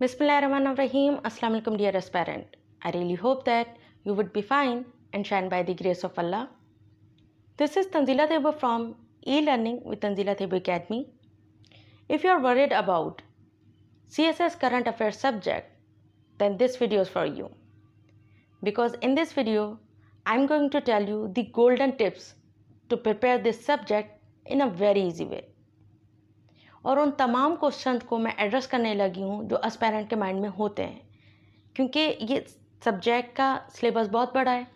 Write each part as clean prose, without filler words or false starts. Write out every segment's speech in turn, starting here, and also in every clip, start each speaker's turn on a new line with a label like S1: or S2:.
S1: Bismillahirrahmanirrahim. Assalamu alaikum, dear aspirant. I really hope that you would be fine and shine by the grace of Allah. This is Tanzila Taiba from E-Learning with Tanzila Taiba Academy. If you are worried about CSS current affairs subject, then this video is for you. Because in this video, I'm going to tell you the golden tips to prepare this subject in a very easy way. और उन तमाम question को मैं address करने लगी हूँ जो aspirant के माइंड में होते हैं, क्योंकि ये सब्जेक्ट का सिलेबस बहुत बड़ा है।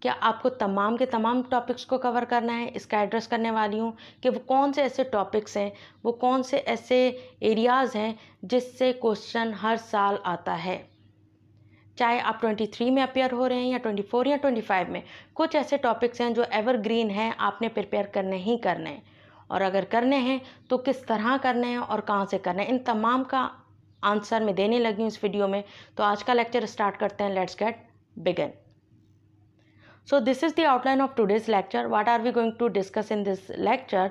S1: क्या आपको तमाम के तमाम टॉपिक्स को कवर करना है, इसका एड्रेस करने वाली हूँ कि वो कौन से ऐसे टॉपिक्स हैं, वो कौन से ऐसे एरियाज़ हैं जिससे क्वेश्चन हर साल आता है। चाहे आप 23 में अपेयर हो रहे हैं या 24 या 25 में, कुछ ऐसे टॉपिक्स हैं जो एवरग्रीन हैं, आपने प्रिपेयर करने ही करने हैं। और अगर करने हैं तो किस तरह करने हैं और कहाँ से करने हैं, इन तमाम का आंसर मैं देने लगी हूँ इस वीडियो में। तो आज का लेक्चर स्टार्ट करते हैं। Let's get begin. So this is the outline of today's lecture. What are we going to discuss in this lecture?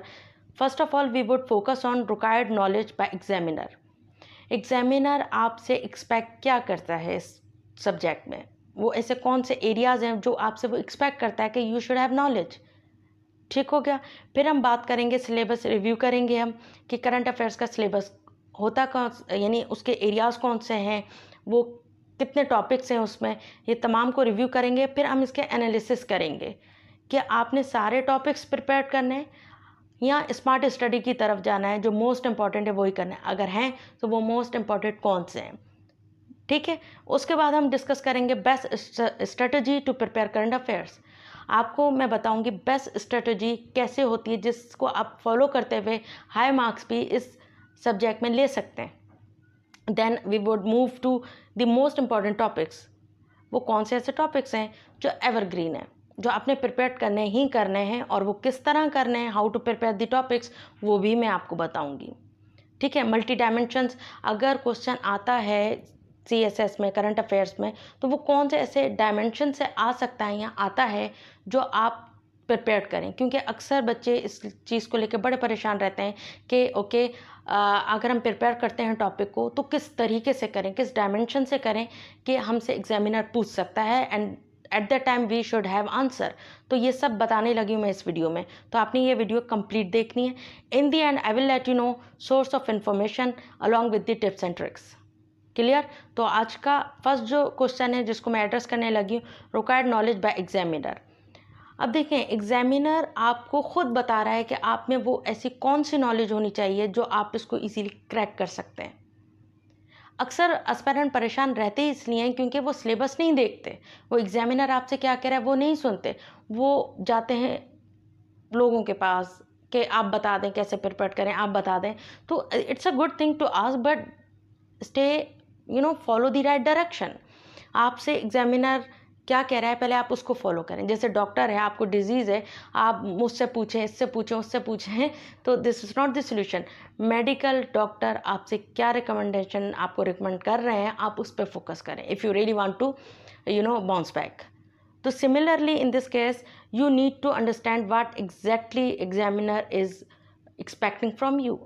S1: First of all we would focus on required knowledge by examiner. Examiner आपसे expect क्या करता है इस subject में, वो ऐसे कौन से एरियाज़ हैं जो आपसे वो एक्सपेक्ट करता है कि यू शुड हैव नॉलेज. ठीक हो गया. फिर हम बात करेंगे, सिलेबस रिव्यू करेंगे हम कि करंट अफेयर्स का सिलेबस होता कौन, यानी उसके एरियाज़ कौन से हैं, वो कितने टॉपिक्स हैं उसमें, ये तमाम को रिव्यू करेंगे. फिर हम इसके एनालिसिस करेंगे कि आपने सारे टॉपिक्स प्रिपेयर करने हैं या स्मार्ट स्टडी की तरफ जाना है, जो मोस्ट इंपॉर्टेंट है वही करना है. अगर हैं तो वो मोस्ट इंपॉर्टेंट कौन से हैं. ठीक है. उसके बाद हम डिस्कस करेंगे best strategy to prepare current affairs. आपको मैं बताऊंगी बेस्ट स्ट्रेटजी कैसे होती है जिसको आप फॉलो करते हुए हाई मार्क्स भी इस सब्जेक्ट में ले सकते हैं. Then we would move to the most important topics. वो कौन से ऐसे टॉपिक्स हैं जो एवरग्रीन हैं, जो आपने प्रिपेयर करने ही करने हैं, और वो किस तरह करने हैं, how to prepare the topics, वो भी मैं आपको बताऊंगी. ठीक है. मल्टी डायमेंशंस अगर क्वेश्चन आता है CSS में, करंट अफेयर्स में, तो वो कौन से ऐसे डायमेंशन से आ सकता है या आता है जो आप प्रिपेयर करें. क्योंकि अक्सर बच्चे इस चीज़ को लेकर बड़े परेशान रहते हैं कि ओके अगर हम प्रिपेयर करते हैं टॉपिक को तो किस तरीके से करें, किस डायमेंशन से करें कि हमसे एग्जामिनर पूछ सकता है and at the time we should have answer. तो ये सब बताने लगी हूँ मैं इस वीडियो में, तो आपने ये वीडियो कंप्लीट देखनी है. In the and I will let you no source of information along with the tips and tricks. Clear. तो आज का फर्स्ट जो क्वेश्चन है जिसको मैं एड्रेस करने लगी हूँ, रिक्वायर्ड नॉलेज बाय एग्जामिनर. अब देखें, एग्जामिनर आपको खुद बता रहा है कि आप में वो ऐसी कौन सी नॉलेज होनी चाहिए जो आप इसको इजीली क्रैक कर सकते हैं. अक्सर एस्पायरेंट परेशान रहते ही इसलिए हैं क्योंकि वो सिलेबस नहीं देखते. वो एग्जामिनर आपसे क्या कह रहा है वो नहीं सुनते. वो जाते हैं लोगों के पास कि आप बता दें कैसे प्रिपेयर करें, आप बता दें. तो it's a good thing to ask, but stay follow the right direction. आपसे एग्जामिनर क्या कह रहा है पहले आप उसको फॉलो करें. जैसे डॉक्टर है, आपको डिजीज़ है, आप मुझसे पूछें, इससे पूछें, उससे पूछें, तो this is not the solution. Medical doctor आपसे क्या रिकमेंडेशन आपको रिकमेंड कर रहे हैं, आप उस पर फोकस करें if you really want to bounce back. तो similarly in this case you need to understand what exactly examiner is expecting from you.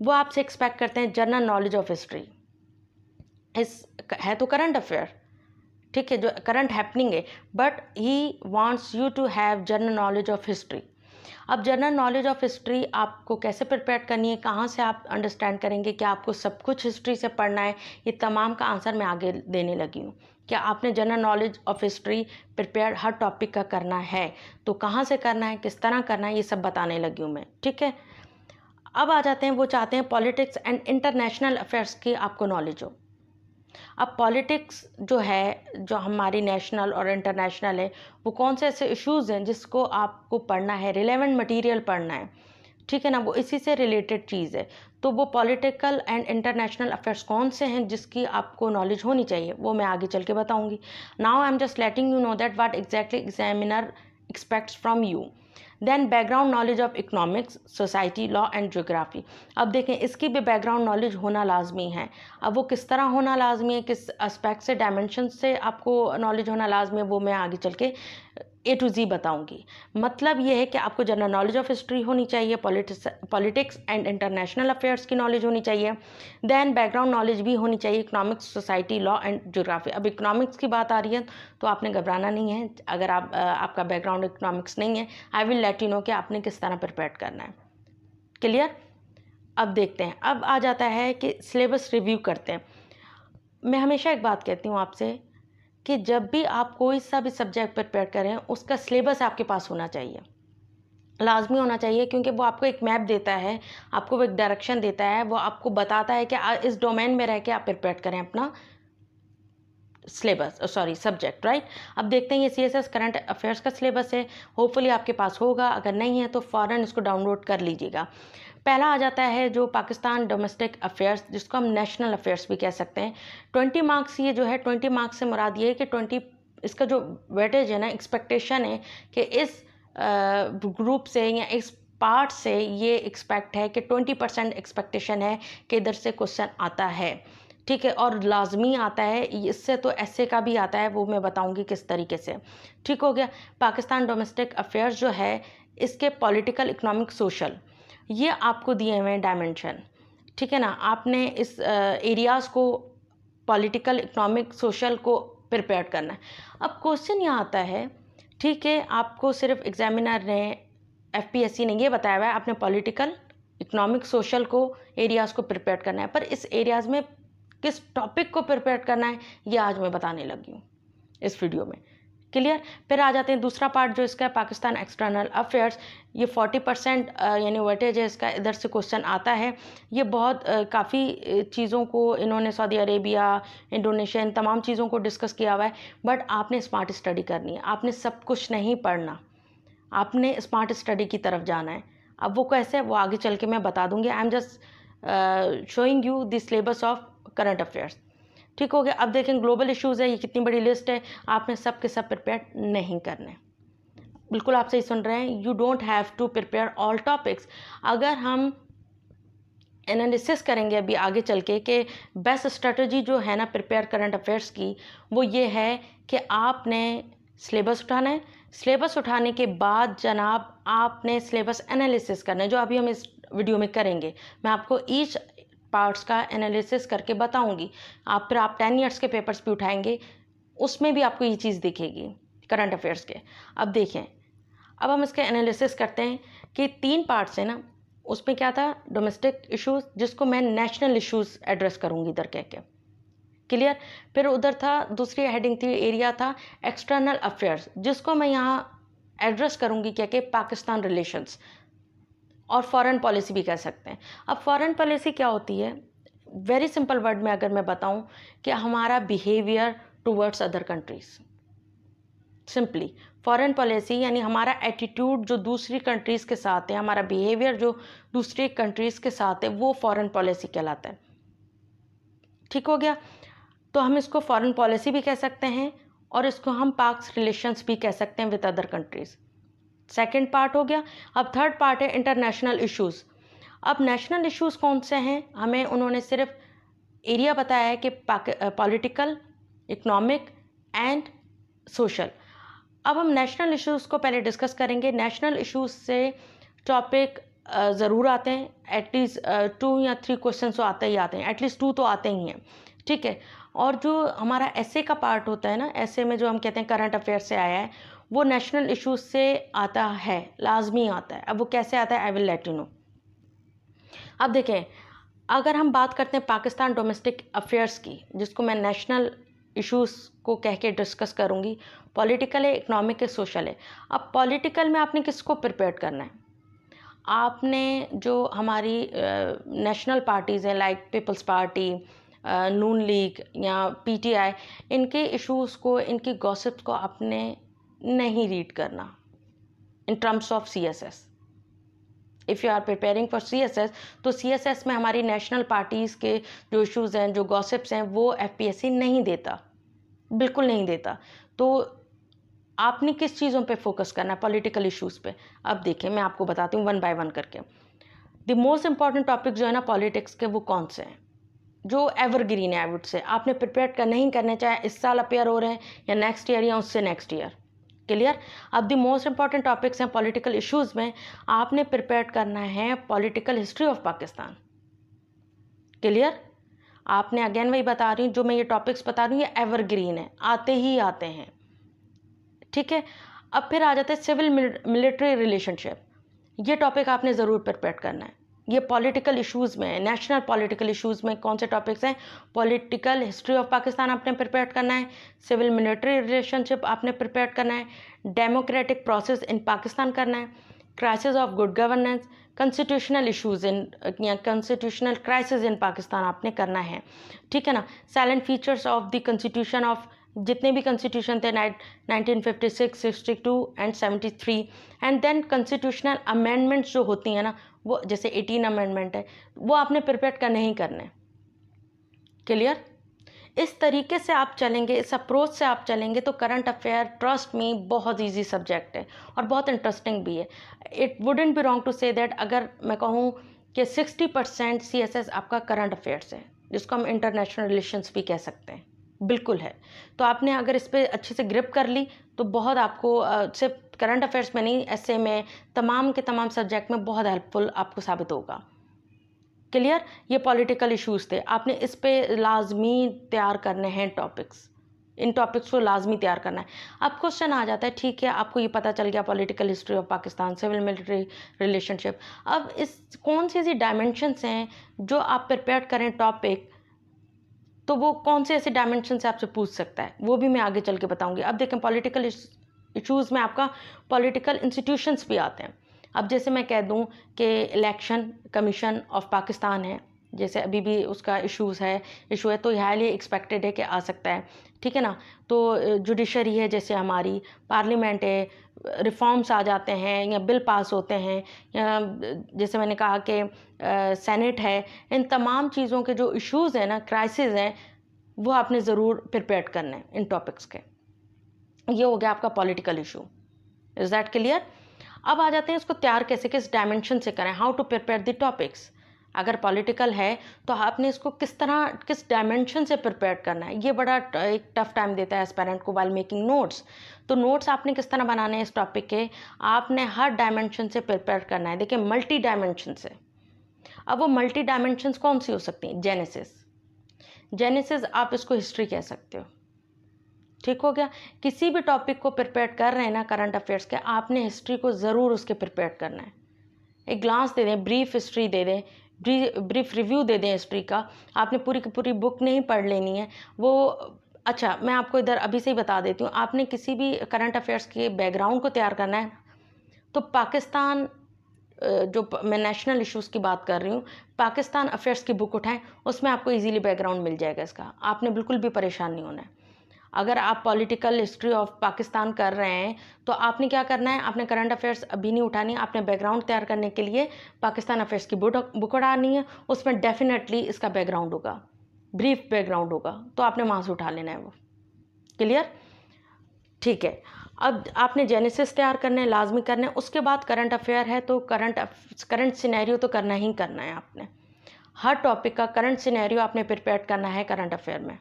S1: वो आपसे एक्सपेक्ट करते हैं जनरल नॉलेज ऑफ हिस्ट्री. इस है तो करंट अफेयर, ठीक है, जो करंट हैपनिंग है, but he wants you to have general knowledge of history. अब जनरल नॉलेज ऑफ हिस्ट्री आपको कैसे प्रिपेयर करनी है, कहाँ से आप अंडरस्टैंड करेंगे कि आपको सब कुछ हिस्ट्री से पढ़ना है, ये तमाम का आंसर मैं आगे देने लगी हूँ. क्या आपने general knowledge of history prepare her topic का करना है, तो कहाँ से करना है, किस तरह करना है, ये सब बताने लगी हूँ मैं. ठीक है. अब आ जाते हैं, वो चाहते हैं पॉलिटिक्स एंड इंटरनेशनल अफेयर्स की आपको नॉलेज हो. अब पॉलिटिक्स जो है, जो हमारी नेशनल और इंटरनेशनल है, वो कौन से ऐसे इश्यूज़ हैं जिसको आपको पढ़ना है, रिलेवेंट मटेरियल पढ़ना है. ठीक है ना, वो इसी से रिलेटेड चीज़ है. तो वो पॉलिटिकल एंड इंटरनेशनल अफेयर्स कौन से हैं जिसकी आपको नॉलेज होनी चाहिए, वो मैं आगे चल के बताऊँगी. Now I am just letting you know that what exactly examiner expects from you. Then background knowledge of economics, society, law and geography. अब देखें, इसकी भी बैकग्राउंड नॉलेज होना लाजमी है. अब वो किस तरह होना लाजमी है, किस एस्पेक्ट से, डायमेंशन से आपको नॉलेज होना लाजमी है, वो मैं आगे चल के A to Z बताऊंगी। मतलब ये है कि आपको जनरल नॉलेज ऑफ हिस्ट्री होनी चाहिए, पॉलिटिक्स एंड इंटरनेशनल अफेयर्स की नॉलेज होनी चाहिए, देन बैकग्राउंड नॉलेज भी होनी चाहिए, economics, society, law and geography. अब इकोनॉमिक्स की बात आ रही है तो आपने घबराना नहीं है। अगर आपका बैकग्राउंड इकोनॉमिक्स नहीं है, आई विल लेट यू नो कि आपने किस तरह प्रिपेयर करना है। क्लियर? अब देखते हैं, अब आ जाता है कि सिलेबस रिव्यू करते हैं। मैं हमेशा एक बात कहती हूँ आपसे कि जब भी आप कोई सा भी सब्जेक्ट प्रिपेयर करें, उसका सिलेबस आपके पास होना चाहिए, लाजमी होना चाहिए, क्योंकि वो आपको एक मैप देता है, आपको वो एक डायरेक्शन देता है, वो आपको बताता है कि इस डोमेन में रह के आप प्रिपेयर करें अपना सिलेबस, सब्जेक्ट, राइट। अब देखते हैं, ये CSS करंट अफेयर्स का सिलेबस है, होपफुली आपके पास होगा, अगर नहीं है तो फ़ौरन इसको डाउनलोड कर लीजिएगा। पहला आ जाता है जो पाकिस्तान डोमेस्टिक अफेयर्स, जिसको हम नेशनल अफेयर्स भी कह सकते हैं। 20 मार्क्स ये जो है, 20 मार्क्स से मुराद ये है कि 20 इसका जो वेटेज है ना, एक्सपेक्टेशन है कि इस ग्रुप से या इस पार्ट से ये एक्सपेक्ट है कि 20% एक्सपेक्टेशन है कि इधर से क्वेश्चन आता है, ठीक है, और लाजमी आता है। इससे तो ऐसे का भी आता है, वो मैं बताऊंगी किस तरीके से। ठीक हो गया। पाकिस्तान डोमेस्टिक अफेयर्स जो है, इसके पॉलिटिकल, इकोनॉमिक, सोशल, ये आपको दिए हुए हैं डायमेंशन, ठीक है ना। आपने इस एरियाज़ को, पॉलिटिकल, इकोनॉमिक, सोशल को प्रिपेयर करना है। अब क्वेश्चन यहाँ आता है, ठीक है, आपको सिर्फ एग्जामिनर ने, FPSC ने ये बताया हुआ है आपने पॉलिटिकल, इकोनॉमिक, सोशल को, एरियाज़ को प्रिपेयर करना है, पर इस एरियाज़ में किस टॉपिक को प्रिपेयर करना है ये आज मैं बताने लगी हूँ इस वीडियो में। क्लियर? फिर आ जाते हैं दूसरा पार्ट जो इसका, पाकिस्तान एक्सटर्नल अफेयर्स। ये 40% यानी वेटेज है इसका, इधर से क्वेश्चन आता है। ये बहुत काफ़ी चीज़ों को इन्होंने सऊदी अरेबिया, इंडोनेशिया, इन तमाम चीज़ों को डिस्कस किया हुआ है, बट आपने स्मार्ट स्टडी करनी है, आपने सब कुछ नहीं पढ़ना, आपने स्मार्ट स्टडी की तरफ जाना है। अब वो कैसे, वो आगे चल के मैं बता दूंगी। आई am just showing you the syllabus of current affairs. ठीक हो गया। अब देखें, ग्लोबल इश्यूज़ है, ये कितनी बड़ी लिस्ट है, आपने सब के सब प्रिपेयर नहीं करने। बिल्कुल आप सही सुन रहे हैं, you don't have to prepare all topics. अगर हम एनालिसिस करेंगे अभी आगे चल के कि बेस्ट स्ट्रेटजी जो है ना प्रिपेयर करंट अफेयर्स की, वो ये है कि आपने सिलेबस उठाना है। सिलेबस उठाने के बाद जनाब आपने सिलेबस एनालिसिस करना है, जो अभी हम इस वीडियो में करेंगे। मैं आपको ईच पार्ट्स का एनालिसिस करके बताऊंगी। फिर आप 10 ईयर्स के पेपर्स भी उठाएंगे, उसमें भी आपको ये चीज़ दिखेगी करंट अफेयर्स के। अब देखें, अब हम इसके एनालिसिस करते हैं कि 3 पार्ट्स हैं ना, उसमें क्या था, डोमेस्टिक इश्यूज़, जिसको मैं नेशनल इश्यूज़ एड्रेस करूंगी इधर कह के। क्लियर? फिर उधर था, दूसरी हेडिंग थी, एरिया था एक्सटर्नल अफेयर्स, जिसको मैं यहाँ एड्रेस करूंगी क्या कि पाकिस्तान रिलेशंस, और फॉरेन पॉलिसी भी कह सकते हैं। अब फॉरेन पॉलिसी क्या होती है, वेरी सिंपल वर्ड में अगर मैं बताऊं कि हमारा behaviour towards other countries. Simply foreign policy यानी हमारा एटीट्यूड जो दूसरी कंट्रीज के साथ है, हमारा बिहेवियर जो दूसरी कंट्रीज के साथ है, वो फॉरेन पॉलिसी कहलाता है। ठीक हो गया। तो हम इसको फॉरेन पॉलिसी भी कह सकते हैं, और इसको हम पाक्स रिलेशंस भी कह सकते हैं with other countries. Second part हो गया। अब थर्ड पार्ट है इंटरनेशनल इश्यूज़। अब नेशनल इश्यूज़ कौन से हैं, हमें उन्होंने सिर्फ एरिया बताया है कि पॉलिटिकल, इकोनॉमिक एंड सोशल। अब हम नेशनल इश्यूज़ को पहले डिस्कस करेंगे। नेशनल इश्यूज़ से टॉपिक ज़रूर आते हैं, एटलीस्ट 2 या 3 क्वेश्चन तो आते ही आते हैं, एटलीस्ट 2 तो आते ही हैं, ठीक है। और जो हमारा ऐसे का पार्ट होता है ना, ऐसे में जो हम कहते हैं करंट अफेयर से आया है, वो नेशनल इश्यूज से आता है, लाजमी आता है। अब वो कैसे आता है, आई विल लेट यू नो। अब देखें, अगर हम बात करते हैं पाकिस्तान डोमेस्टिक अफेयर्स की, जिसको मैं नेशनल इश्यूज़ को कह के डिस्कस करूँगी, पॉलिटिकल है, इकोनॉमिक है, सोशल है। अब पॉलिटिकल में आपने किसको प्रिपेयर करना है, आपने जो हमारी नेशनल पार्टीज़ हैं, like peoples party, Noon league या PTI, इनके इश्यूज़ को, इनकी गॉसिप्स को आपने नहीं रीड करना in terms of CSS। If you are preparing for CSS, तो CSS में हमारी नेशनल पार्टीज़ के जो इश्यूज़ हैं, जो गॉसिप्स हैं, वो FPSC नहीं देता, बिल्कुल नहीं देता। तो आपने किस चीज़ों पे फोकस करना है, पॉलिटिकल इश्यूज़ पे। अब देखें, मैं आपको बताती हूँ वन बाय वन करके। द मोस्ट इंपॉर्टेंट टॉपिक जो है ना पॉलिटिक्स के, वो कौन से हैं, जो एवरग्रीन है, आई वुड से आपने प्रिपेयर करना ही करना, चाहे इस साल अपेयर हो रहे हैं या नेक्स्ट ईयर या उससे नेक्स्ट ईयर। क्लियर। अब द मोस्ट इंपॉर्टेंट टॉपिक्स हैं पॉलिटिकल इश्यूज़ में, आपने प्रिपेयर करना है political history of Pakistan. Clear. आपने अगेन वही बता रही हूँ, जो मैं ये टॉपिक्स बता रही हूँ ये एवरग्रीन है, आते ही आते हैं, ठीक है। अब फिर आ जाते हैं सिविल मिलिट्री रिलेशनशिप, ये टॉपिक आपने ज़रूर प्रिपेयर करना है। ये पॉलिटिकल इश्यूज़ में, नेशनल पॉलिटिकल इश्यूज़ में कौन से टॉपिक्स हैं, पॉलिटिकल हिस्ट्री ऑफ पाकिस्तान आपने प्रिपेयर करना है, सिविल मिलिट्री रिलेशनशिप आपने प्रिपेयर करना है, डेमोक्रेटिक प्रोसेस इन पाकिस्तान करना है, crisis of good governance, constitutional issues इन या कॉन्स्टिट्यूशनल क्राइसिस इन पाकिस्तान आपने करना है, ठीक है ना। Salient features of the constitution of जितने भी कॉन्स्टिट्यूशन थे 1956, 62 and 73, and then constitutional amendments जो होती हैं ना, वो जैसे 18 अमेंडमेंट है, वो आपने प्रिपेयर करने ही करने। क्लियर। इस तरीके से आप चलेंगे, इस अप्रोच से आप चलेंगे तो करंट अफेयर, ट्रस्ट में, बहुत इजी सब्जेक्ट है और बहुत इंटरेस्टिंग भी है। It wouldn't be wrong to say that अगर मैं कहूँ कि 60% CSS आपका करंट अफेयर्स है, जिसको हम इंटरनेशनल रिलेशंस भी कह सकते हैं, बिल्कुल है। तो आपने अगर इस पर अच्छे से ग्रिप कर ली तो बहुत आपको सिर्फ करंट अफेयर्स में नहीं, ऐसे में तमाम के तमाम सब्जेक्ट में बहुत हेल्पफुल आपको साबित होगा। क्लियर। ये पॉलिटिकल इश्यूज़ थे, आपने इस पे लाजमी तैयार करने हैं टॉपिक्स, इन टॉपिक्स को लाजमी तैयार करना है। अब क्वेश्चन आ जाता है, ठीक है आपको ये पता चल गया political history of Pakistan, civil military relationship, अब इस कौन सी ऐसी डायमेंशंस हैं जो आप प्रिपेयर करें टॉपिक, तो वो कौन से ऐसे डायमेंशन से आपसे पूछ सकता है, वो भी मैं आगे चल के बताऊंगी। अब देखें पॉलिटिकल इश्यूज़ में आपका पॉलिटिकल इंस्टीट्यूशंस भी आते हैं। अब जैसे मैं कह दूं कि इलेक्शन कमीशन ऑफ पाकिस्तान है, जैसे अभी भी उसका इशू है तो हाईली एक्सपेक्टेड है कि आ सकता है, ठीक है ना। तो जुडिशरी है, जैसे हमारी पार्लियामेंट है, रिफॉर्म्स आ जाते हैं या बिल पास होते हैं, या जैसे मैंने कहा कि सेनेट है, इन तमाम चीज़ों के जो इश्यूज़ हैं ना, क्राइसिस हैं, वो आपने ज़रूर प्रिपेयर करने हैं इन टॉपिक्स के। ये हो गया आपका political issue. Is that clear. अब आ जाते हैं इसको तैयार कैसे, किस डायमेंशन से करें, how to prepare the topics. अगर पॉलिटिकल है तो आपने इसको किस तरह, किस डायमेंशन से प्रिपेयर करना है, ये बड़ा एक टफ टाइम देता है एस्पेरेंट को वाइल मेकिंग नोट्स। तो नोट्स आपने किस तरह बनाने हैं इस टॉपिक के, आपने हर डायमेंशन से प्रिपेयर करना है। देखिए मल्टी डायमेंशन से, अब वो मल्टी डायमेंशंस कौन सी हो सकती हैं, जेनेसिस आप इसको हिस्ट्री कह सकते हो, ठीक हो गया। किसी भी टॉपिक को प्रिपेयर कर रहे हैं ना करंट अफेयर्स के, आपने हिस्ट्री को ज़रूर उसके प्रिपेयर करना है। एक ग्लांस दे दें, ब्रीफ हिस्ट्री दे दें, ब्रीफ रिव्यू दे दें हिस्ट्री का, आपने पूरी की पूरी बुक नहीं पढ़ लेनी है वो। अच्छा मैं आपको इधर अभी से ही बता देती हूँ, आपने किसी भी करंट अफेयर्स के बैकग्राउंड को तैयार करना है तो पाकिस्तान, जो मैं नेशनल इश्यूज़ की बात कर रही हूँ, पाकिस्तान अफेयर्स की बुक उठाएं, उसमें आपको इजीली बैकग्राउंड मिल जाएगा इसका, आपने बिल्कुल भी परेशान नहीं होना है। अगर आप पॉलिटिकल हिस्ट्री ऑफ पाकिस्तान कर रहे हैं तो आपने क्या करना है, आपने करंट अफेयर्स अभी नहीं उठानी, आपने बैकग्राउंड तैयार करने के लिए पाकिस्तान अफेयर्स की बुक उठानी है, उसमें डेफिनेटली इसका बैकग्राउंड होगा, ब्रीफ बैकग्राउंड होगा, तो आपने वहाँ से उठा लेना है वो। क्लियर, ठीक है। अब आपने जेनेसिस तैयार करने, लाजमी करने, उसके बाद करंट अफेयर है तो करंट सिनेरियो तो करना ही करना है आपने, हर टॉपिक का करंट सिनेरियो आपने प्रिपेयर करना है करंट अफेयर में।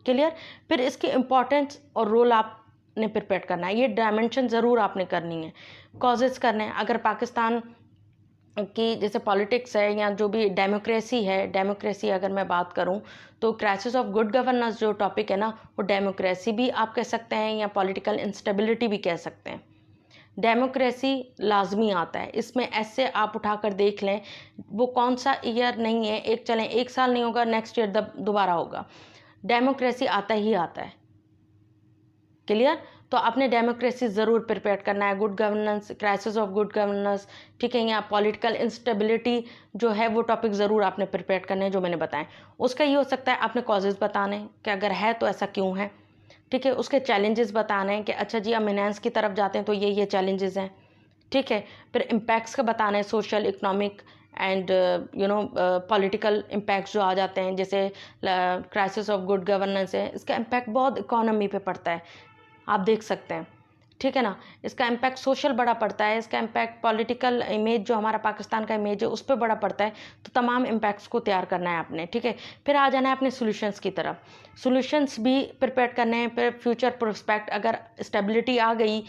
S1: क्लियर। फिर इसकी इम्पोर्टेंस और रोल आपने प्रिपेयर करना है, ये डायमेंशन ज़रूर आपने करनी है, कॉजेज़ करने हैं। अगर पाकिस्तान की जैसे पॉलिटिक्स है या जो भी डेमोक्रेसी है, डेमोक्रेसी अगर मैं बात करूं तो क्राइसिस ऑफ गुड गवर्नेंस जो टॉपिक है ना, वो डेमोक्रेसी भी आप कह सकते हैं या पॉलिटिकल इंस्टेबिलिटी भी कह सकते हैं। डेमोक्रेसी लाजमी आता है इसमें, ऐसे आप उठाकर देख लें, वो कौन सा ईयर नहीं है, एक साल नहीं होगा, नेक्स्ट ईयर दोबारा होगा, डेमोक्रेसी आता ही आता है। क्लियर। तो आपने डेमोक्रेसी ज़रूर प्रिपेयर करना है, good governance, crisis of good governance, ठीक है, या पॉलिटिकल इंस्टेबिलिटी जो है वो टॉपिक ज़रूर आपने प्रिपेयर करने हैं जो मैंने बताएं। उसका ये हो सकता है आपने कॉजेज़ बताने कि अगर है तो ऐसा क्यों है, ठीक है, उसके चैलेंजेस बताने हैं कि अच्छा जी हम एनहांस की तरफ जाते हैं तो ये चैलेंजेस हैं, ठीक है। फिर इम्पैक्ट्स का बताना है, social, economic and political impacts जो आ जाते हैं, जैसे क्राइसिस ऑफ गुड गवर्नेंस है, इसका इम्पैक्ट बहुत इकोनॉमी पे पड़ता है, आप देख सकते हैं, ठीक है ना, इसका इम्पैक्ट सोशल बड़ा पड़ता है, इसका इम्पैक्ट पॉलिटिकल इमेज जो हमारा पाकिस्तान का इमेज है उस पर बड़ा पड़ता है। तो तमाम इम्पैक्ट्स को तैयार करना है आपने, ठीक है। फिर आ जाना है अपने सॉल्यूशंस की तरफ। सॉल्यूशंस भी प्रिपेयर करने हैं। फिर फ्यूचर प्रोस्पेक्ट, अगर स्टेबिलिटी आ गई,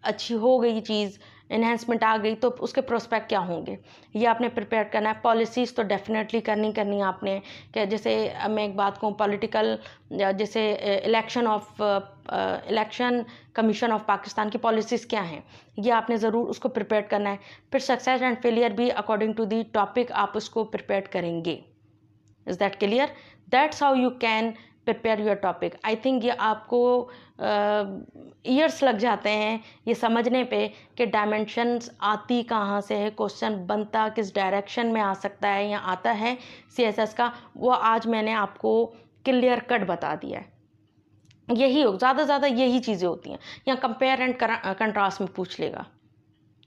S1: अच्छी हो गई चीज़, एनहेंसमेंट आ गई, तो उसके प्रोस्पेक्ट क्या होंगे ये आपने प्रिपेयर करना है। पॉलिसीज़ तो डेफिनेटली करनी है आपने, कि जैसे मैं एक बात कहूँ, पॉलिटिकल जैसे इलेक्शन कमीशन ऑफ पाकिस्तान की पॉलिसीज़ क्या हैं, ये आपने ज़रूर उसको प्रिपेयर करना है। फिर सक्सेस एंड फेलियर भी अकॉर्डिंग टू दी टॉपिक आप उसको प्रिपेयर करेंगे। Is that clear? That's how you can prepare your topic. I think ये आपको ईयर्स लग जाते हैं ये समझने पे कि डायमेंशंस आती कहाँ से है, क्वेश्चन बनता किस डायरेक्शन में आ सकता है या आता है सीएसएस का, वो आज मैंने आपको क्लियर कट बता दिया है। यही हो, ज़्यादा से ज़्यादा यही चीज़ें होती हैं। या कंपेयर एंड कंट्रास्ट में पूछ लेगा,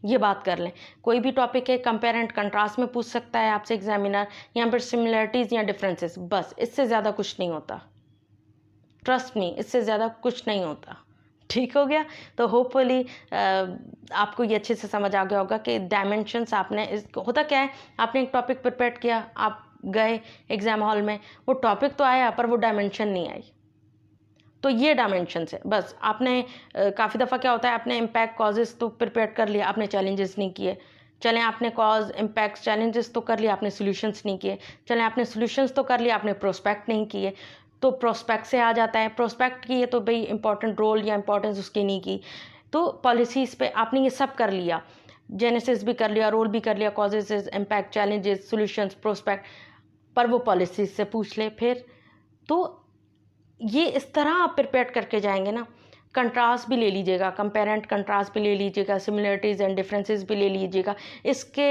S1: ये बात कर लें। कोई भी टॉपिक है कंपेयर एंड कंट्रास्ट में पूछ सकता है आपसे एग्जामिनर, यहाँ पर सिमिलरिटीज़ या डिफरेंसेस, बस इससे ज़्यादा कुछ नहीं होता। ट्रस्ट मी, इससे ज़्यादा कुछ नहीं होता। ठीक हो गया? तो होपफुली आपको ये अच्छे से समझ आ गया होगा कि डायमेंशंस आपने होता क्या है, आपने एक टॉपिक प्रिपेयर किया, आप गए एग्ज़ाम हॉल में, वो टॉपिक तो आया पर वो डायमेंशन नहीं आई। तो ये डायमेंशंस है बस। आपने काफ़ी दफ़ा क्या होता है, आपने इम्पैक्ट कॉजेज़ तो प्रिपेयर कर लिया, आपने चैलेंजेस नहीं किए। चलें, आपने कॉज इम्पैक्ट चैलेंजेस तो कर लिया, आपने सॉल्यूशंस नहीं किए। चलें, आपने सॉल्यूशंस तो कर लिया, आपने प्रोस्पेक्ट नहीं किए। तो प्रोस्पेक्ट से आ जाता है, प्रोस्पेक्ट की ये तो भाई इंपॉर्टेंट रोल या इंपॉर्टेंस उसकी नहीं की। तो पॉलिसीज़ पे आपने ये सब कर लिया, जेनेसिस भी कर लिया, रोल भी कर लिया, causes, impact, challenges, solutions, prospect, पर वो पॉलिसीज़ से पूछ ले फिर। तो ये इस तरह आप प्रिपेयर करके जाएंगे ना। कंट्रास्ट भी ले लीजिएगा, कंपेयर एंड कंट्रास्ट भी ले लीजिएगा, सिमिलरिटीज़ एंड डिफरेंसेस भी ले लीजिएगा। इसके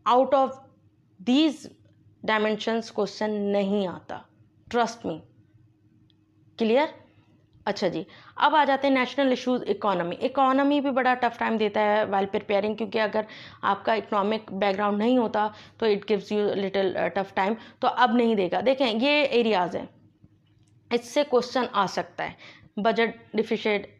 S1: out of these dimensions question नहीं आता, ट्रस्ट मी। क्लियर? अच्छा जी, अब आ जाते हैं नेशनल इश्यूज। इकोनॉमी भी बड़ा टफ टाइम देता है वाइल प्रिपेयरिंग, क्योंकि अगर आपका इकोनॉमिक बैकग्राउंड नहीं होता तो it gives you little tough time. तो अब नहीं देगा। देखें, ये एरियाज़ हैं, इससे क्वेश्चन आ सकता है। बजट डिफिसिट,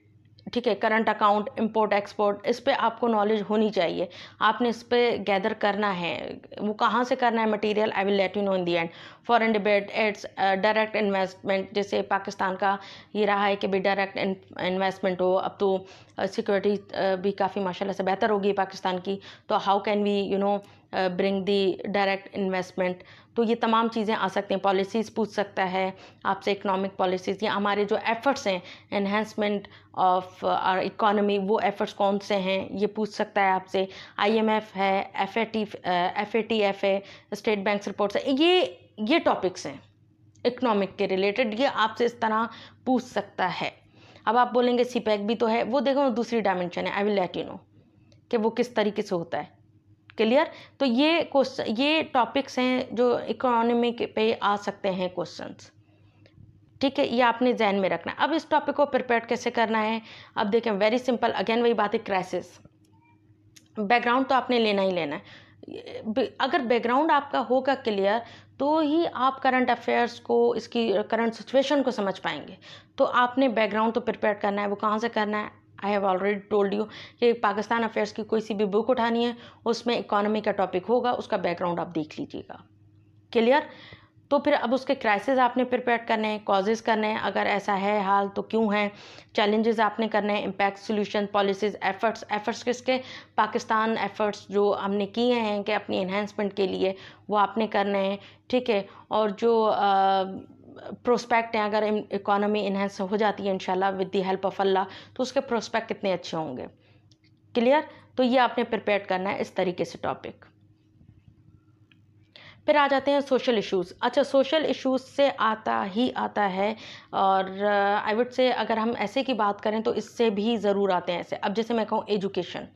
S1: ठीक है, करंट अकाउंट, इंपोर्ट एक्सपोर्ट, इस पे आपको नॉलेज होनी चाहिए। आपने इस पे गैदर करना है। वो कहाँ से करना है material, I will let you know in the end. Foreign debate, aids, direct investment, जैसे पाकिस्तान का ये रहा है कि भी डायरेक्ट इन्वेस्टमेंट हो। अब तो सिक्योरिटी भी काफ़ी माशाल्लाह से बेहतर होगी पाकिस्तान की। तो how can we bring the direct investment. तो ये तमाम चीज़ें आ सकती हैं। पॉलिसीज़ पूछ सकता है आपसे, इकोनॉमिक पॉलिसीज़, या हमारे जो एफ़र्ट्स हैं एनहेंसमेंट ऑफ आवर इकोनॉमी, वो एफ़र्ट्स कौन से हैं ये पूछ सकता है आपसे। IMF है, FATF है, स्टेट बैंक रिपोर्ट्स है, ये टॉपिक्स हैं इकोनॉमिक के रिलेटेड, ये आपसे इस तरह पूछ सकता है। अब आप बोलेंगे CPEC भी तो है, वो देखो दूसरी डायमेंशन है, आई विल लेट यू नो कि वो किस तरीके से होता है। क्लियर? तो ये टॉपिक्स हैं जो इकोनॉमी पे आ सकते हैं क्वेश्चंस, ठीक है, ये आपने जहन में रखना है। अब इस टॉपिक को प्रिपेयर कैसे करना है, अब देखें, वेरी सिंपल, अगेन वही बात है, क्राइसिस। बैकग्राउंड तो आपने लेना ही लेना है। अगर बैकग्राउंड आपका होगा क्लियर तो ही आप करंट अफेयर्स को, इसकी करंट सिचुएशन को समझ पाएंगे। तो आपने बैकग्राउंड तो प्रिपेयर करना है। वो कहाँ से करना है, I have already told you कि पाकिस्तान अफेयर्स की कोई सी भी बुक उठानी है, उसमें इकोनॉमी का टॉपिक होगा, उसका बैकग्राउंड आप देख लीजिएगा। क्लियर? तो फिर अब उसके क्राइसिस आपने प्रिपेयर करने हैं, कॉजेज़ करने हैं, अगर ऐसा है हाल तो क्यों है, चैलेंजेस आपने करने हैं, इम्पैक्ट, सॉल्यूशन, पॉलिसीज़, एफ़र्ट्स किसके, पाकिस्तान एफ़र्ट्स जो हमने किए हैं कि अपनी एनहेंसमेंट के लिए, वो आपने करने हैं, ठीक है। और जो प्रोस्पेक्ट हैं, अगर इकोनॉमी इन्हेंस हो जाती है इंशाल्लाह विद द हेल्प ऑफ अल्लाह, तो उसके प्रोस्पेक्ट कितने अच्छे होंगे। क्लियर? तो ये आपने प्रिपेयर करना है इस तरीके से टॉपिक। फिर आ जाते हैं सोशल इश्यूज़। अच्छा, सोशल इश्यूज़ से आता ही आता है, और आई वुड से अगर हम ऐसे की बात करें तो इससे भी ज़रूर आते हैं ऐसे। अब जैसे मैं कहूँ एजुकेशन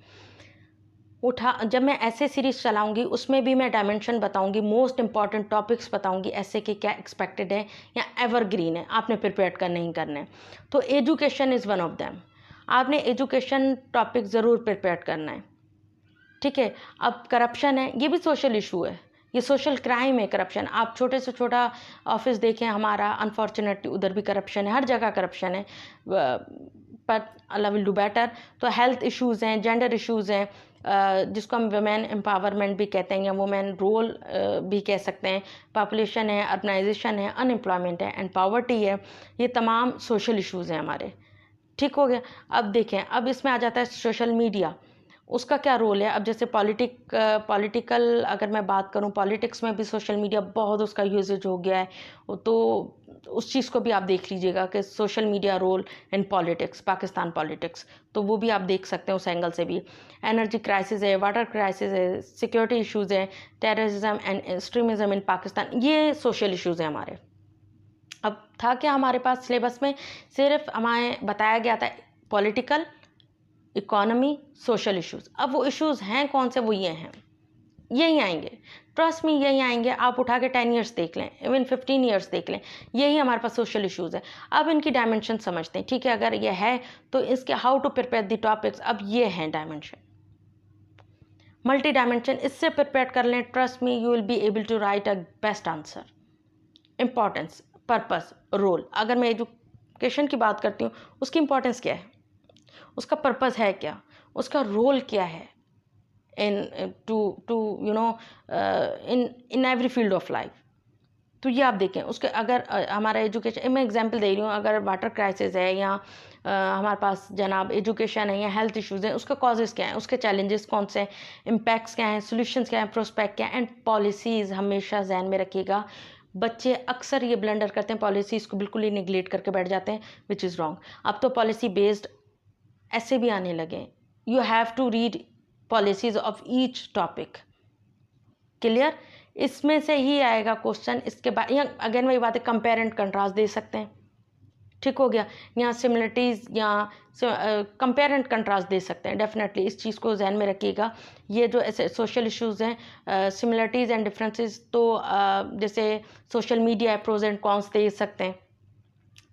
S1: जब मैं ऐसे सीरीज़ चलाऊंगी उसमें भी मैं डायमेंशन बताऊंगी, मोस्ट इंपॉर्टेंट टॉपिक्स बताऊंगी ऐसे कि क्या एक्सपेक्टेड है या एवरग्रीन है, आपने प्रिपेयर करने ही करने हैं। तो education is one of them. आपने एजुकेशन टॉपिक ज़रूर प्रिपेयर करना है, ठीक है। अब करप्शन है, ये भी सोशल इशू है, ये सोशल क्राइम है करप्शन। आप छोटे से छोटा ऑफिस देखें हमारा, अनफॉर्चुनेटली उधर भी करप्शन है, हर जगह करप्शन है। But Allah will do better. तो हेल्थ इश्यूज़ हैं, जेंडर इश्यूज़ हैं, जिसको हम वुमेन एम्पावरमेंट भी कहते हैं या वुमेन रोल भी कह सकते हैं, पॉपुलेशन है, अर्बनाइजेशन है, अनएम्प्लॉयमेंट है एंड पॉवर्टी है, ये तमाम सोशल इश्यूज़ हैं हमारे। ठीक हो गया। अब देखें, अब इसमें आ जाता है सोशल मीडिया, उसका क्या रोल है। अब जैसे पॉलिटिकल अगर मैं बात करूं, पॉलिटिक्स में भी सोशल मीडिया बहुत उसका यूजेज हो गया है, तो उस चीज़ को भी आप देख लीजिएगा कि social media role in politics, Pakistan politics, तो वो भी आप देख सकते हैं उस एंगल से भी। एनर्जी क्राइसिस है, वाटर क्राइसिस है, सिक्योरिटी इश्यूज़ हैं, टेररिज्म एंड एक्सट्रीमिज्म इन पाकिस्तान, ये सोशल इश्यूज़ हैं हमारे। अब था क्या हमारे पास सिलेबस में, सिर्फ हमें बताया गया था पॉलिटिकल, इकोनॉमी, सोशल इश्यूज़। अब वो इश्यूज़ हैं कौन से, वो ये हैं, यही आएंगे, ट्रस्ट में यही आएंगे। आप उठा के 10 ईयर्स देख लें, इवन 15 ईयर्स देख लें, यही हमारे पास सोशल इश्यूज़ है। अब इनकी डायमेंशन समझते हैं, ठीक है। अगर ये है तो इसके how to prepare the topics, अब ये हैं डायमेंशन, मल्टी डायमेंशन, इससे प्रिपेयर कर लें, trust me you will be able to write a best answer. Importance, purpose, role, अगर मैं एजुकेशन की बात करती हूँ, उसकी इंपॉर्टेंस क्या है, उसका पर्पस है क्या, उसका रोल क्या है into you know in every field of life. तो ये आप देखें उसके, अगर हमारा एजुकेशन, मैं एग्जांपल दे रही हूँ, अगर वाटर क्राइसिस है या हमारे पास जनाब एजुकेशन है या हेल्थ इश्यूज़ हैं, उसका कॉजेज़ क्या है, उसके चैलेंजेस कौन से हैं, इम्पैक्ट्स क्या हैं, सॉल्यूशंस क्या हैं, प्रोस्पेक्ट क्या है एंड पॉलिसीज़ हमेशा जहन में रखिएगा। बच्चे अक्सर ये ब्लंडर करते हैं, पॉलिसीज़ को बिल्कुल ही निगलेक्ट करके बैठ जाते हैं, विच इज़ रॉन्ग। अब तो पॉलिसी बेस्ड ऐसे भी आने लगे, you have to read policies of each topic, clear. इसमें से ही आएगा क्वेश्चन। इसके बाद यहाँ अगेन वही बात है, कंपेयर एंड कंट्रास्ट दे सकते हैं, ठीक हो गया। यहाँ सिमिलरिटीज़ या कंपेयर एंड कंट्रास्ट दे सकते हैं, डेफिनेटली इस चीज़ को जहन में रखिएगा। ये जो ऐसे सोशल इश्यूज़ हैं, सिमिलरिटीज़ एंड डिफरेंसेस, तो जैसे सोशल मीडिया है, प्रोज एंड कॉन्स दे सकते हैं,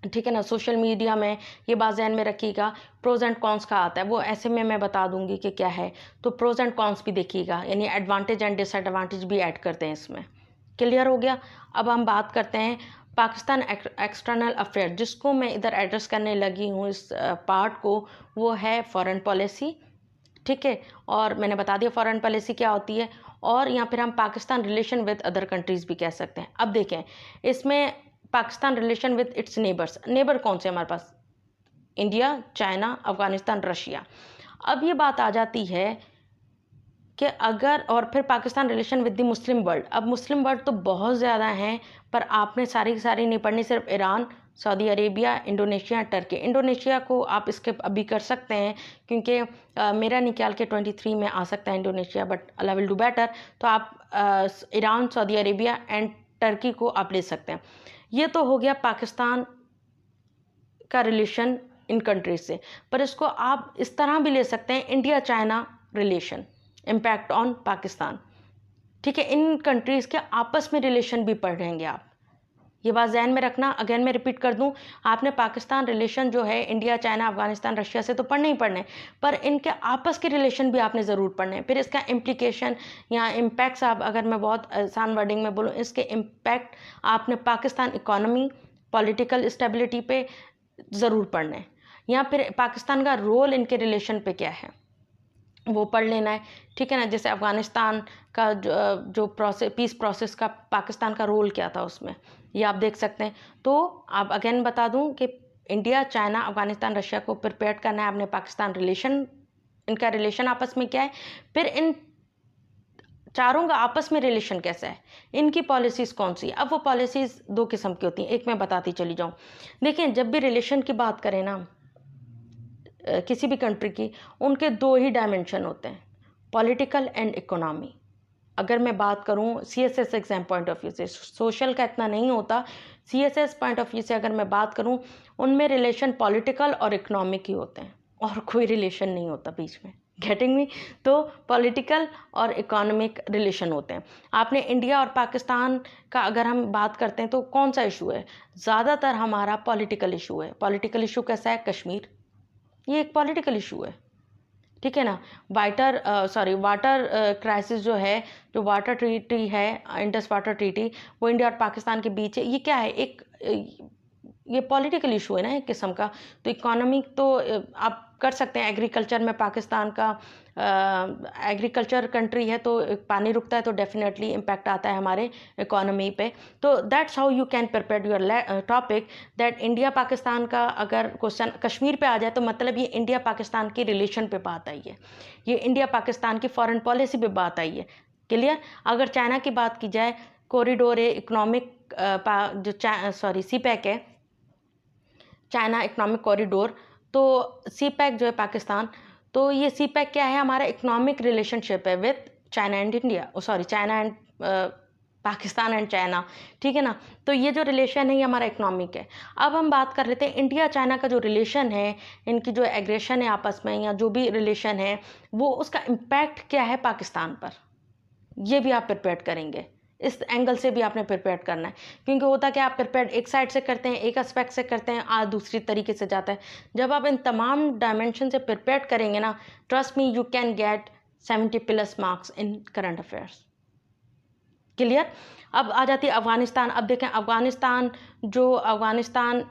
S1: ठीक है ना। सोशल मीडिया में ये बात ध्यान में रखिएगा, प्रोज एंड कॉन्स का आता है, वो ऐसे में मैं बता दूंगी कि क्या है, तो प्रोज एंड कॉन्स भी देखिएगा, यानी एडवांटेज एंड डिसएडवांटेज भी ऐड करते हैं इसमें, क्लियर हो गया। अब हम बात करते हैं पाकिस्तान एक्सटर्नल अफेयर, जिसको मैं इधर एड्रेस करने लगी हूँ इस पार्ट को, वो है फॉरेन पॉलिसी, ठीक है। और मैंने बता दिया फॉरेन पॉलिसी क्या होती है, और यहाँ फिर हम Pakistan relation with other countries भी कह सकते हैं। अब देखें इसमें Pakistan relation with its neighbours, neighbour कौन से हमारे पास, इंडिया, चाइना, अफगानिस्तान, रशिया। अब ये बात आ जाती है कि अगर, और फिर Pakistan relation with the Muslim world. अब मुस्लिम वर्ल्ड तो बहुत ज़्यादा हैं, पर आपने सारी की सारी नहीं पढ़नी, सिर्फ Iran, Saudi Arabia, Indonesia, Turkey. Indonesia को आप स्किप अभी कर सकते हैं, क्योंकि मेरा निकाल के 23 में आ सकता है Indonesia, but Allah will do better. तो आप Iran, Saudi Arabia and Turkey को आप ले सकते हैं। ये तो हो गया पाकिस्तान का रिलेशन इन कंट्रीज से, पर इसको आप इस तरह भी ले सकते हैं, India China relation, impact on Pakistan, ठीक है। इन कंट्रीज़ के आपस में रिलेशन भी पढ़ेंगे आप, ये बात ध्यान में रखना। अगेन मैं रिपीट कर दूं, आपने पाकिस्तान रिलेशन जो है इंडिया, चाइना, अफगानिस्तान, रशिया से तो पढ़ने ही पढ़ने, पर इनके आपस के रिलेशन भी आपने ज़रूर पढ़ने। फिर इसका इम्प्लीकेशन या इम्पैक्ट्स, आप अगर मैं बहुत आसान वर्डिंग में बोलूँ, इसके इम्पैक्ट आपने पाकिस्तान इकोनॉमी, पॉलिटिकल स्टेबिलिटी पे ज़रूर पढ़ने, या फिर पाकिस्तान का रोल इनके रिलेशन पे क्या है वो पढ़ लेना है, ठीक है ना। जैसे अफ़गानिस्तान का जो प्रोसेस, पीस प्रोसेस का पाकिस्तान का रोल क्या था उसमें, ये आप देख सकते हैं। तो आप अगेन बता दूं कि इंडिया, चाइना, अफ़गानिस्तान, रशिया को प्रिपेयर करना है आपने, पाकिस्तान रिलेशन, इनका रिलेशन आपस में क्या है, फिर इन चारों का आपस में रिलेशन कैसा है, इनकी पॉलिसीज़ कौन सी। अब वो पॉलिसीज़ दो किस्म की होती हैं, एक मैं बताती चली जाऊँ। देखिए जब भी रिलेशन की बात करें ना किसी भी कंट्री की, उनके दो ही डायमेंशन होते हैं, पॉलिटिकल एंड इकोनॉमी। अगर मैं बात करूं CSS exam point of view से, सोशल का इतना नहीं होता, सीएसएस पॉइंट ऑफ व्यू से अगर मैं बात करूं, उनमें रिलेशन पॉलिटिकल और इकोनॉमिक ही होते हैं, और कोई रिलेशन नहीं होता बीच में, गेटिंग मी। तो पॉलिटिकल और इकोनॉमिक रिलेशन होते हैं। आपने इंडिया और पाकिस्तान का अगर हम बात करते हैं तो कौन सा इशू है, ज़्यादातर हमारा पॉलिटिकल इशू है। पॉलिटिकल इशू कैसा है, कश्मीर, ये एक पॉलिटिकल इशू है, ठीक है ना। वाटर क्राइसिस जो है, जो वाटर ट्रीटी है, इंडस वाटर ट्रीटी, वो इंडिया और पाकिस्तान के बीच है। ये क्या है, एक ये पॉलिटिकल इशू है ना एक किस्म का। तो इकोनॉमिक तो आप कर सकते हैं, एग्रीकल्चर में पाकिस्तान का एग्रीकल्चर कंट्री है, तो पानी रुकता है तो डेफिनेटली इम्पैक्ट आता है हमारे इकोनॉमी पे। तो that's how you can prepare your topic, that India Pakistan का अगर क्वेश्चन कश्मीर पे आ जाए तो मतलब ये इंडिया पाकिस्तान की रिलेशन पे बात आई है, ये इंडिया पाकिस्तान की फॉरेन पॉलिसी पे बात आई है। क्लियर। अगर चाइना की बात की जाए, कॉरिडोर है इकोनॉमिक जो सी पैक है, चाइना इकोनॉमिक कॉरिडोर, तो सी पैक जो है पाकिस्तान, तो ये सी पैक क्या है, हमारा इकोनॉमिक रिलेशनशिप है with China and India, China and Pakistan and China, ठीक है ना। तो ये जो रिलेशन है ये हमारा इकोनॉमिक है। अब हम बात कर लेते हैं इंडिया चाइना का जो रिलेशन है, इनकी जो एग्रेशन है आपस में या जो भी रिलेशन है, वो उसका इम्पैक्ट क्या है पाकिस्तान पर, ये भी आप प्रिपेयर करेंगे। इस एंगल से भी आपने प्रिपेयर करना है, क्योंकि होता क्या, आप प्रिपेयर एक साइड से करते हैं, एक एस्पेक्ट से करते हैं, आज दूसरी तरीके से जाता है। जब आप इन तमाम डायमेंशन से प्रिपेयर करेंगे ना, trust me you can get 70+ marks in current affairs. Clear. अब आ जाती है अफ़गानिस्तान। अब देखें अफ़गानिस्तान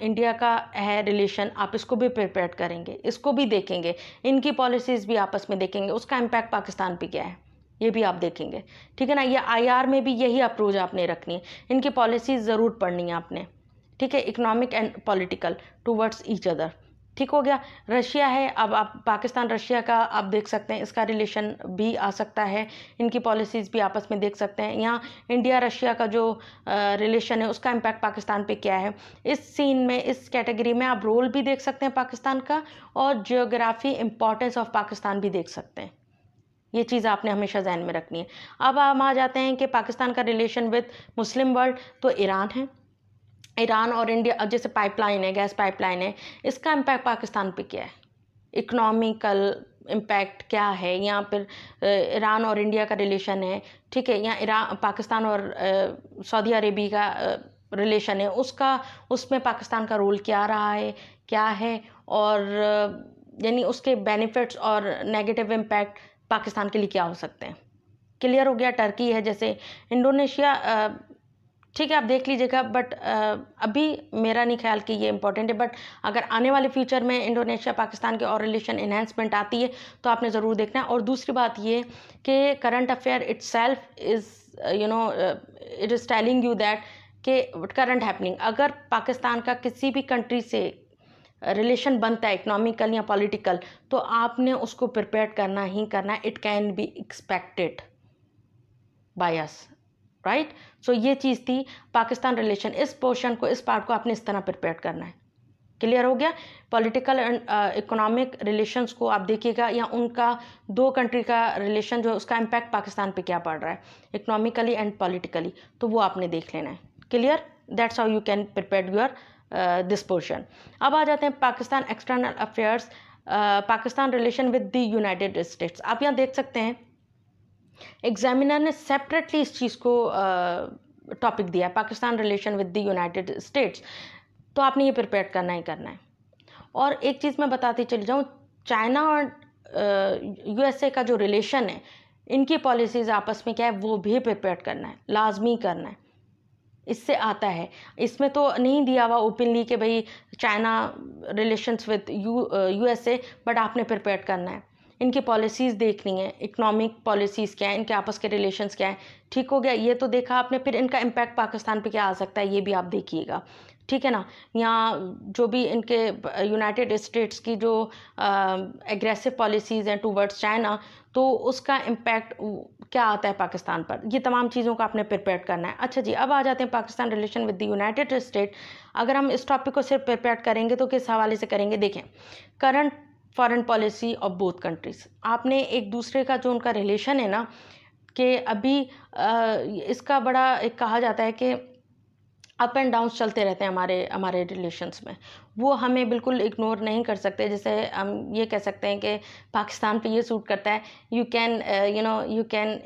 S1: इंडिया का है रिलेशन, आप इसको भी प्रिपेयर करेंगे, इसको भी देखेंगे, इनकी पॉलिसीज़ भी आपस में देखेंगे, उसका इम्पैक्ट पाकिस्तान पे क्या है ये भी आप देखेंगे, ठीक है ना। ये आईआर में भी यही अप्रोच आपने रखनी है, इनकी पॉलिसीज़ ज़रूर पढ़नी है आपने, ठीक है, economic and political towards each other. ठीक हो गया। रशिया है, अब आप पाकिस्तान रशिया का आप देख सकते हैं, इसका रिलेशन भी आ सकता है, इनकी पॉलिसीज़ भी आपस में देख सकते हैं। यहाँ इंडिया रशिया का जो रिलेशन है उसका इम्पैक्ट पाकिस्तान पे क्या है, इस सीन में, इस कैटेगरी में आप रोल भी देख सकते हैं पाकिस्तान का, और जियोग्राफी इम्पॉर्टेंस ऑफ पाकिस्तान भी देख सकते हैं। ये चीज़ आपने हमेशा ध्यान में रखनी है। अब हम आ जाते हैं कि पाकिस्तान का रिलेशन विद मुस्लिम वर्ल्ड, तो ईरान है, ईरान और इंडिया, जैसे पाइपलाइन है, गैस पाइपलाइन है, इसका इम्पैक्ट पाकिस्तान पे क्या है, इकोनॉमिकल इम्पैक्ट क्या है, या फिर ईरान और इंडिया का रिलेशन है, ठीक है, या ईरान पाकिस्तान और सऊदी अरेबिया का रिलेशन है, उसमें पाकिस्तान का रोल क्या है, और यानी उसके बेनिफिट्स और नेगेटिव इम्पैक्ट पाकिस्तान के लिए क्या हो सकते हैं। क्लियर हो गया। टर्की है, जैसे इंडोनेशिया, ठीक है, आप देख लीजिएगा, बट अभी मेरा नहीं ख्याल कि ये इंपॉर्टेंट है, बट अगर आने वाले फ्यूचर में इंडोनेशिया पाकिस्तान के और रिलेशन इन्हेंसमेंट आती है तो आपने ज़रूर देखना है। और दूसरी बात ये कि current affair itself is it is telling you that कि करंट हैपनिंग, अगर पाकिस्तान का किसी भी कंट्री से रिलेशन बनता है इकोनॉमिकल या पॉलिटिकल, तो आपने उसको प्रिपेयर करना ही करना है। It can be expected by us, right. So ये चीज़ थी पाकिस्तान रिलेशन, इस पोर्शन को, इस पार्ट को आपने इस तरह प्रिपेयर करना है। क्लियर हो गया। पॉलिटिकल एंड इकोनॉमिक रिलेशंस को आप देखिएगा, या उनका दो कंट्री का रिलेशन जो उसका इम्पैक्ट पाकिस्तान पे क्या पड़ रहा है इकोनॉमिकली एंड पॉलिटिकली, तो वो आपने देख लेना है। Clear. That's how you can prepare your this portion. अब आ जाते हैं Pakistan external affairs, Pakistan relation with the United states. आप यहाँ देख सकते हैं एग्जामिनर ने सेपरेटली इस चीज़ को टॉपिक दिया है, Pakistan relation with the United states, तो आपने ये प्रिपेयर करना ही करना है। और एक चीज़ मैं बताती चली जाऊँ, चाइना और यूएसए का जो रिलेशन है, इनकी पॉलिसीज़ आपस में क्या है वो भी प्रिपेयर करना है, लाजमी करना है। इससे आता है, इसमें तो नहीं दिया हुआ ओपनली कि भाई China relations with USA, but आपने प्रिपेयर करना है, इनकी पॉलिसीज़ देखनी है, इकोनॉमिक पॉलिसीज़ क्या है, इनके आपस के रिलेशंस क्या है। ठीक हो गया, ये तो देखा आपने। फिर इनका इम्पैक्ट पाकिस्तान पे क्या आ सकता है ये भी आप देखिएगा, ठीक है ना। यहाँ जो भी इनके यूनाइटेड स्टेट्स की जो एग्रेसिव पॉलिसीज़ हैं टूवर्ड्स चाइना, तो उसका इम्पैक्ट क्या आता है पाकिस्तान पर, ये तमाम चीज़ों का आपने प्रिपेयर करना है। अच्छा जी, अब आ जाते हैं Pakistan relation with the United state. अगर हम इस टॉपिक को सिर्फ प्रिपेयर करेंगे तो किस हवाले से करेंगे, देखें, current foreign policy of both countries, आपने एक दूसरे का जो उनका रिलेशन है ना, कि अभी इसका बड़ा एक कहा जाता है कि अप एंड डाउन्स चलते रहते हैं हमारे रिलेशंस में, वो हमें बिल्कुल इग्नोर नहीं कर सकते। जैसे हम ये कह सकते हैं कि पाकिस्तान पे ये सूट करता है, यू कैन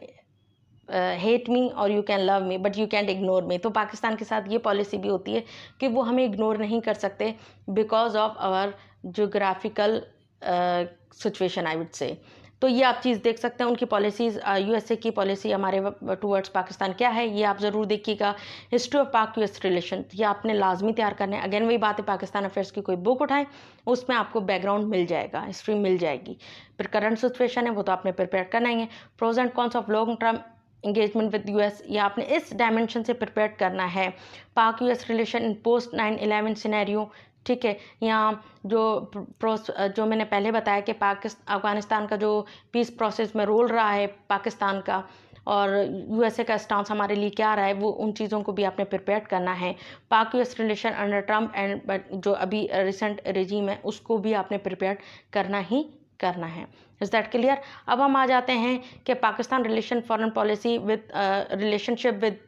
S1: हेट मी और you can love me but you can't ignore me. तो पाकिस्तान के साथ ये पॉलिसी भी होती है कि वो हमें इग्नोर नहीं कर सकते because of our geographical situation, I would say. तो ये आप चीज़ देख सकते हैं। उनकी पॉलिसीज़, यूएसए की पॉलिसी हमारे टूवर्ड्स पाकिस्तान क्या है, ये आप ज़रूर देखिएगा। History of Pak US relation, ये आपने लाजमी तैयार करना है। अगेन वही बात है, पाकिस्तान अफेयर्स की कोई बुक उठाएं, उसमें आपको बैकग्राउंड मिल जाएगा, हिस्ट्री मिल जाएगी। फिर करंट सिचुएशन है, वो तो आपने प्रिपेयर करना ही है। Pros and cons of long term engagement with US, ये आपने इस डायमेंशन से प्रिपेयर करना है। Pak US relation in post 9/11 scenario, ठीक है। यहाँ जो मैंने पहले बताया कि अफगानिस्तान का जो पीस प्रोसेस में रोल रहा है पाकिस्तान का, और यूएसए का स्टांस हमारे लिए क्या रहा है, वो उन चीज़ों को भी आपने प्रिपेयर करना है। Pak US relation under Trump and जो अभी रिसेंट रेजीम है, उसको भी आपने प्रिपेयर करना ही करना है। Is that clear? अब हम आ जाते हैं कि Pakistan relation foreign policy with relationship with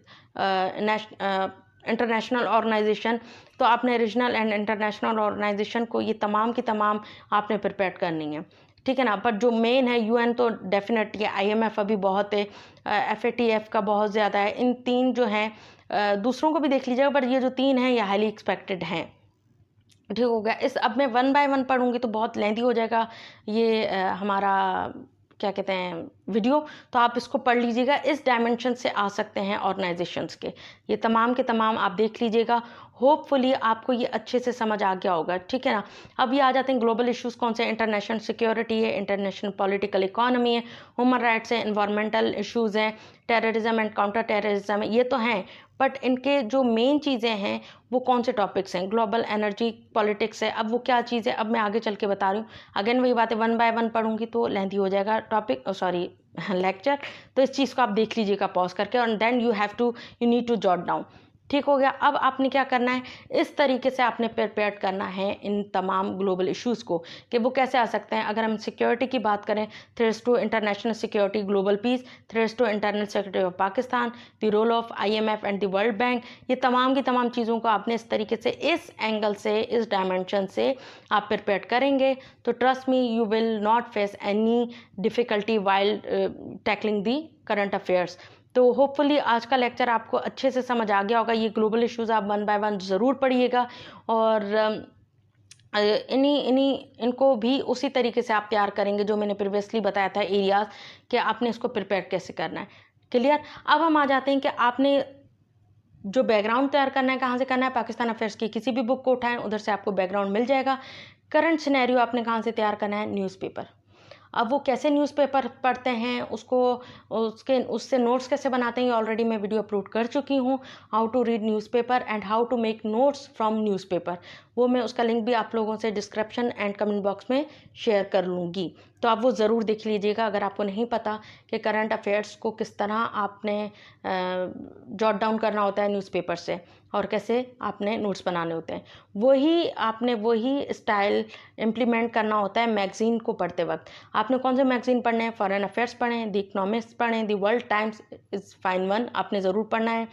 S1: international organization. तो आपने रीजनल एंड इंटरनेशनल ऑर्गेनाइजेशन को, ये तमाम की तमाम आपने प्रिपेयर करनी है, ठीक है ना। पर जो मेन है यूएन तो डेफिनेटली है, आईएमएफ अभी बहुत है, एफएटीएफ का बहुत ज़्यादा है। इन तीन जो हैं, दूसरों को भी देख लीजिएगा, पर ये जो तीन हैं ये हाईली एक्सपेक्टेड हैं, ठीक हो गया। इस अब मैं 1 बाय 1 पढ़ूंगी तो बहुत लेंथी हो जाएगा ये हमारा क्या कहते हैं वीडियो, तो आप इसको पढ़ लीजिएगा। इस डायमेंशन से आ सकते हैं ऑर्गेनाइजेशंस के, ये तमाम के तमाम आप देख लीजिएगा। होपफुली आपको ये अच्छे से समझ आ गया होगा, ठीक है ना। अब ये आ जाते हैं ग्लोबल इश्यूज़ कौन से, इंटरनेशनल सिक्योरिटी है, इंटरनेशनल पॉलिटिकल इकोनॉमी है, ह्यूमन राइट्स है, इन्वायरमेंटल इश्यूज़ हैं, टेररिज्म एंड काउंटर टेररिज्म है, ये तो हैं। बट इनके जो मेन चीज़ें हैं वो कौन से टॉपिक्स हैं, ग्लोबल एनर्जी पॉलिटिक्स है। अब वो क्या चीज़ है, अब मैं आगे चल के बता रही हूँ। अगेन वही बात है, 1 बाय 1 पढ़ूंगी तो लेंथी हो जाएगा टॉपिक, सॉरी लेक्चर। तो इस चीज़ को आप देख लीजिएगा पॉज करके, और then you need to jot down, ठीक हो गया। अब आपने क्या करना है, इस तरीके से आपने प्रिपेयर करना है इन तमाम ग्लोबल इश्यूज़ को कि वो कैसे आ सकते हैं। अगर हम सिक्योरिटी की बात करें, threats to international security, global peace, threats to internal security of Pakistan, the role of IMF and the world bank, ये तमाम की तमाम चीज़ों को आपने इस तरीके से, इस एंगल से, इस डायमेंशन से आप प्रिपेयर करेंगे तो trust me you will not face any difficulty while tackling the current affairs. तो होपफुली आज का लेक्चर आपको अच्छे से समझ आ गया होगा। ये ग्लोबल इश्यूज़ आप 1 बाय 1 ज़रूर पढ़िएगा, और इनको भी उसी तरीके से आप तैयार करेंगे जो मैंने प्रीवियसली बताया था एरियाज़, कि आपने इसको प्रिपेयर कैसे करना है, क्लियर। अब हम आ जाते हैं कि आपने जो बैकग्राउंड तैयार करना है, कहाँ से करना है, पाकिस्तान अफेयर्स की किसी भी बुक को उठाएं, उधर से आपको बैकग्राउंड मिल जाएगा। करंट सिनेरियो आपने कहाँ से तैयार करना है, न्यूज़पेपर। अब वो कैसे न्यूज़पेपर पढ़ते हैं, उससे नोट्स कैसे बनाते हैं, ये ऑलरेडी मैं वीडियो अपलोड कर चुकी हूँ, how to read newspaper and how to make notes from newspaper. वो मैं उसका लिंक भी आप लोगों से डिस्क्रिप्शन एंड कमेंट बॉक्स में शेयर कर लूँगी, तो आप वो ज़रूर देख लीजिएगा। अगर आपको नहीं पता कि करंट अफेयर्स को किस तरह आपने जॉट डाउन करना होता है न्यूज़पेपर से, और कैसे आपने नोट्स बनाने होते हैं, वही स्टाइल इम्प्लीमेंट करना होता है मैगज़ीन को पढ़ते वक्त। आपने कौन से मैगज़ीन पढ़ने हैं, फॉरेन अफेयर्स पढ़ें, द इकोनॉमिस्ट पढ़ें, the world times is fine one, आपने ज़रूर पढ़ना है।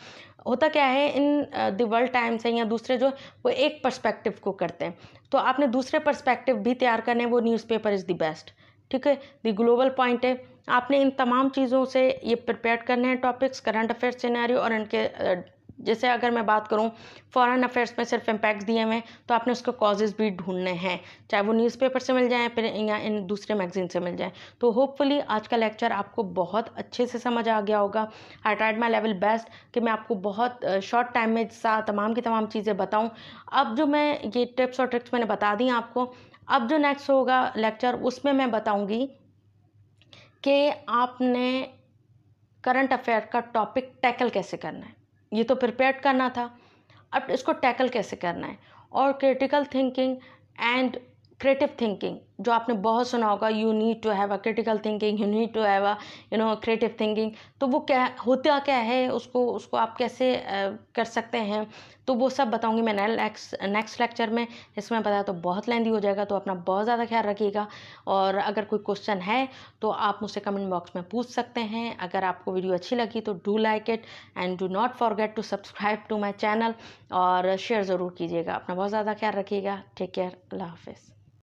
S1: होता क्या है, इन द वर्ल्ड टाइम्स है या दूसरे जो, वो एक पर्सपेक्टिव को करते हैं, तो आपने दूसरे पर्सपेक्टिव भी तैयार करने, वो न्यूज़पेपर इज़ द बेस्ट, ठीक है। द ग्लोबल पॉइंट है, आपने इन तमाम चीज़ों से ये प्रिपेयर करने हैं टॉपिक्स, करंट अफेयर्स सिनेरियो, और इनके जैसे अगर मैं बात करूं फॉरेन अफेयर्स में सिर्फ इम्पैक्ट दिए हुए हैं, तो आपने उसके कॉजेज़ भी ढूंढने हैं, चाहे वो न्यूज़पेपर से मिल जाए फिर या इन दूसरे मैगजीन से मिल जाए। तो होपफुली आज का लेक्चर आपको बहुत अच्छे से समझ आ गया होगा। I tried my level best कि मैं आपको बहुत शॉर्ट टाइम में तमाम की तमाम चीज़ें बताऊँ। अब जो मैं ये टिप्स और ट्रिक्स मैंने बता दी आपको, अब जो नेक्स्ट होगा लेक्चर, उसमें मैं बताऊँगी कि आपने करंट अफेयर का टॉपिक टैकल कैसे करना है। ये तो प्रिपेयर करना था, अब इसको टैकल कैसे करना है। और critical thinking and creative thinking, जो आपने बहुत सुना होगा, you need to have a critical thinking, you need to have a creative thinking, तो वो क्या होता क्या है, उसको आप कैसे कर सकते हैं, तो वो सब बताऊंगी मैं नेक्स्ट लेक्चर में। इसमें बताया तो बहुत लेंदी हो जाएगा, तो अपना बहुत ज़्यादा ख्याल रखिएगा। और अगर कोई क्वेश्चन है तो आप मुझसे कमेंट बॉक्स में पूछ सकते हैं। अगर आपको वीडियो अच्छी लगी तो do like it and do not forget to subscribe to my channel, और शेयर ज़रूर कीजिएगा। अपना बहुत ज़्यादा ख्याल रखिएगा। टेक केयर, अल्लाह हाफिज़।